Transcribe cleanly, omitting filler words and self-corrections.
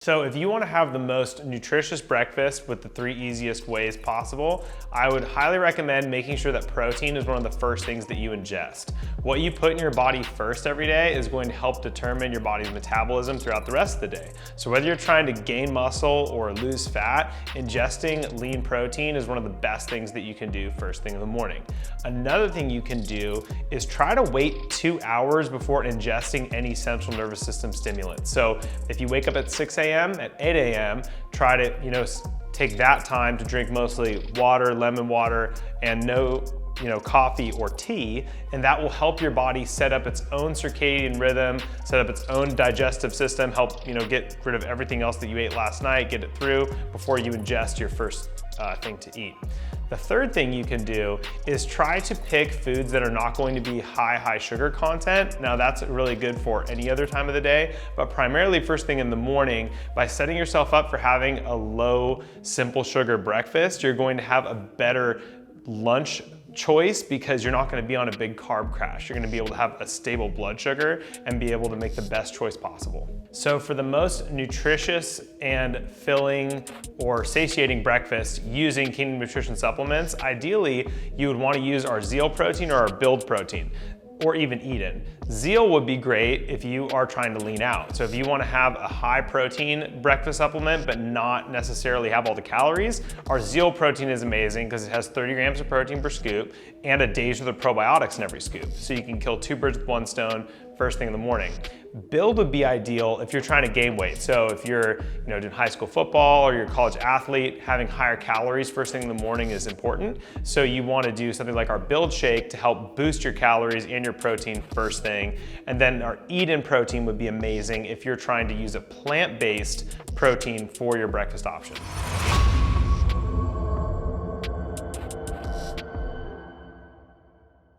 So if you want to have the most nutritious breakfast with the 3 easiest ways possible, I would highly recommend making sure that protein is one of the first things that you ingest. What you put in your body first every day is going to help determine your body's metabolism throughout the rest of the day. So whether you're trying to gain muscle or lose fat, ingesting lean protein is one of the best things that you can do first thing in the morning. Another thing you can do is try to wait 2 hours before ingesting any central nervous system stimulant. So if you wake up at 6 a.m., at 8 a.m., try to, take that time to drink mostly water, lemon water, and no coffee or tea, and that will help your body set up its own circadian rhythm, set up its own digestive system, help get rid of everything else that you ate last night, get it through before you ingest your first thing to eat. The third thing you can do is try to pick foods that are not going to be high sugar content. Now that's really good for any other time of the day, but primarily first thing in the morning. By setting yourself up for having a low, simple sugar breakfast, you're going to have a better lunch choice because you're not going to be on a big carb crash. You're going to be able to have a stable blood sugar and be able to make the best choice possible. So for the most nutritious and filling or satiating breakfast using Kingdom Nutrition supplements, ideally you would want to use our Zeal protein or our Build protein, or even Eden. Zeal would be great if you are trying to lean out. So if you want to have a high protein breakfast supplement but not necessarily have all the calories, our Zeal protein is amazing because it has 30 grams of protein per scoop and a day's worth of probiotics in every scoop. So you can kill 2 birds with 1 stone first thing in the morning. Build would be ideal if you're trying to gain weight. So if you're doing high school football or you're a college athlete, having higher calories first thing in the morning is important. So you want to do something like our Build shake to help boost your calories and your protein first thing. And then our Eden protein would be amazing if you're trying to use a plant-based protein for your breakfast option.